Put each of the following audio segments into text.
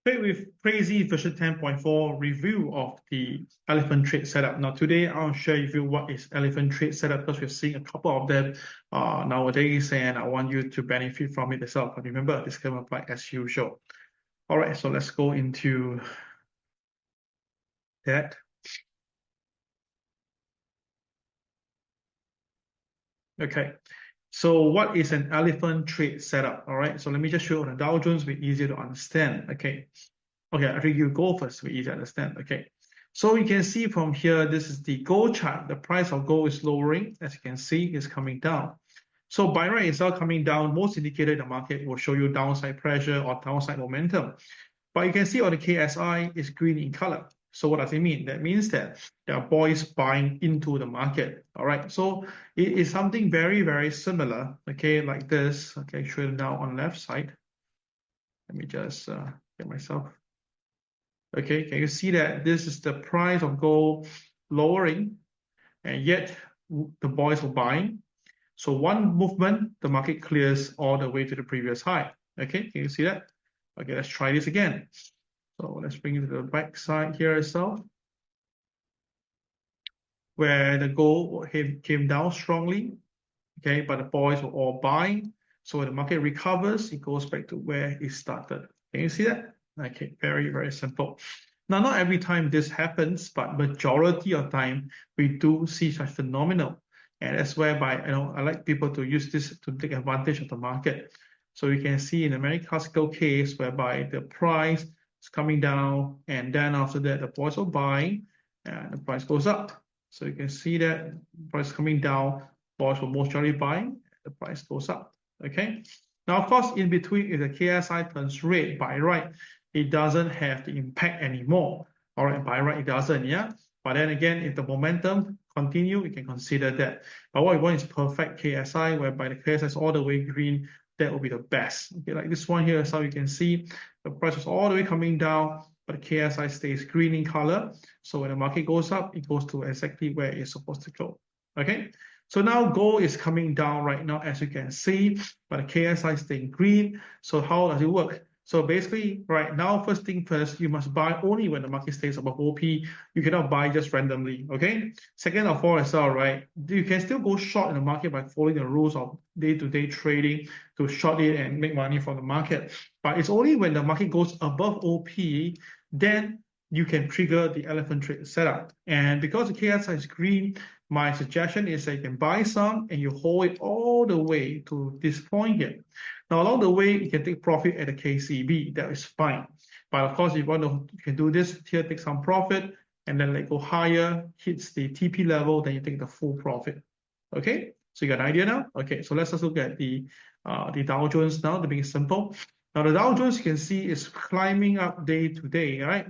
Back with Crazy version 10.4 review of the elephant trade setup. Now today I'll share with you what is elephant trade setup because we're seeing a couple of them nowadays and I want you to benefit from it as well. But remember, disclaimer apply as usual. All right, so let's go into that. Okay, so what is an elephant trade setup? All right, so let me just show you on the Dow Jones, be easier to understand. Okay, I think you go first, be easy to understand. Okay, so you can see from here, this is the gold chart. The price of gold is lowering, as you can see, it's coming down. So buy right is now coming down. Most indicator in the market will show you downside pressure or downside momentum. But you can see on the KSI is green in color. So what does it mean? That means that there are boys buying into the market. All right. So it is something very, very similar. Okay, like this. Okay, show it now on the left side. Let me just get myself. Okay, can you see that this is the price of gold lowering, and yet the boys are buying. So one movement, the market clears all the way to the previous high. Okay, can you see that? Okay, let's try this again. So let's bring it to the back side here itself, where the gold came down strongly, okay, but the boys were all buying. So when the market recovers, it goes back to where it started. Can you see that? Okay, very, very simple. Now, not every time this happens, but majority of time, we do see such phenomenon. And that's whereby, I like people to use this to take advantage of the market. So you can see in a very classical case whereby the price is coming down, and then after that, the boys are buying, and the price goes up. So you can see that the price coming down, boys were mostly buying, the price goes up. Okay. Now, of course, in between, if the KSI turns red, buy right, it doesn't have the impact anymore. All right, buy right, it doesn't, yeah. But then again, if the momentum continue, we can consider that. But what we want is perfect KSI, whereby the KSI is all the way green. That will be the best. Okay, like this one here, so you can see the price is all the way coming down, but the KSI stays green in color. So when the market goes up, it goes to exactly where it's supposed to go. Okay, so now gold is coming down right now, as you can see, but the KSI is staying green. So how does it work? So basically, right now, first thing first, you must buy only when the market stays above OP. You cannot buy just randomly, okay? Second of all as well, right, you can still go short in the market by following the rules of day-to-day trading to short it and make money from the market. But it's only when the market goes above OP, then you can trigger the elephant trade setup. And because the KSI is green, my suggestion is that you can buy some and you hold it all the way to this point here. Now, along the way, you can take profit at the KCB. That is fine. But of course, if you can do this here, take some profit, and then let go higher, hits the TP level, then you take the full profit. Okay? So you got an idea now? Okay, so let's just look at the Dow Jones now to make it simple. Now, the Dow Jones, you can see, is climbing up day to day, right?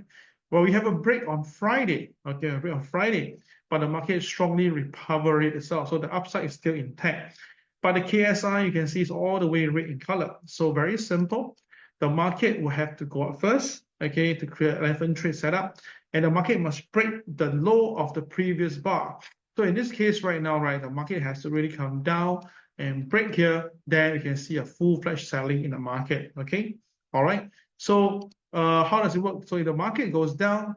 Well, we have a break on Friday. Okay, a break on Friday. But the market strongly recovered itself. So the upside is still intact. But the KSI, you can see, is all the way red in color. So very simple. The market will have to go up first, okay, to create an elephant trade setup. And the market must break the low of the previous bar. So in this case right now, right, the market has to really come down and break here. Then you can see a full-fledged selling in the market, okay? All right. So how does it work? So if the market goes down,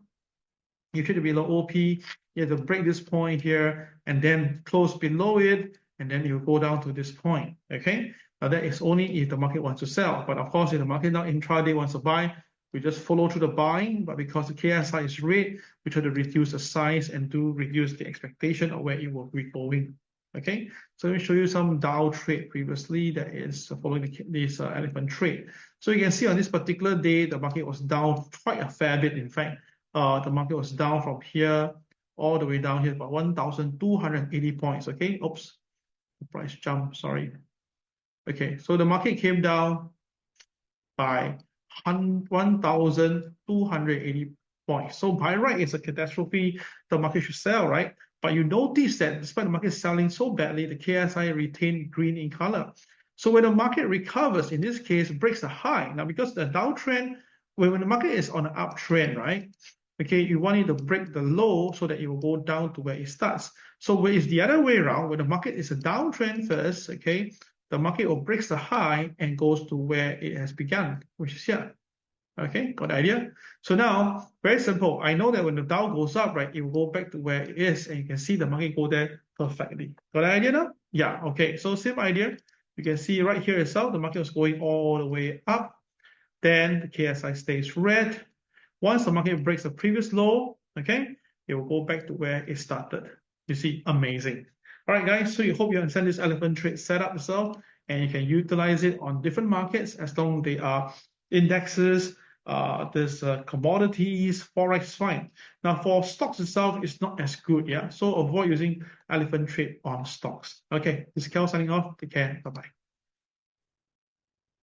you should be below OP. You have to break this point here and then close below it. And then you go down to this point, okay? Now that is only if the market wants to sell. But of course, if the market now intraday wants to buy, we just follow through the buying. But because the KSI is red, we try to reduce the size and do reduce the expectation of where it will be going, okay? So let me show you some Dow trade previously that is following this elephant trade. So you can see on this particular day, the market was down quite a fair bit. In fact, the market was down from here all the way down here, about 1,280 points, okay? Oops. The price jump, sorry. Okay, so the market came down by 1,280 points. So by right, it's a catastrophe. The market should sell, right? But you notice that despite the market selling so badly, the KSI retained green in color. So when the market recovers, in this case, breaks the high. Now, because the downtrend, when the market is on an uptrend, right? Okay, you want it to break the low so that it will go down to where it starts. So where it's the other way around, when the market is a downtrend first, okay, the market will break the high and goes to where it has begun, which is here. Okay, got the idea? So now, very simple. I know that when the Dow goes up, right, it will go back to where it is, and you can see the market go there perfectly. Got the idea now? Yeah, okay. So same idea. You can see right here itself, the market was going all the way up. Then the KSI stays red. Once the market breaks the previous low, okay, it will go back to where it started. You see, amazing. All right, guys, so you hope you understand this elephant trade setup itself, and you can utilize it on different markets as long as they are indexes, there's commodities, forex, fine. Now for stocks itself, it's not as good, yeah. So avoid using elephant trade on stocks. Okay, this is KEL signing off. Take care. Bye bye.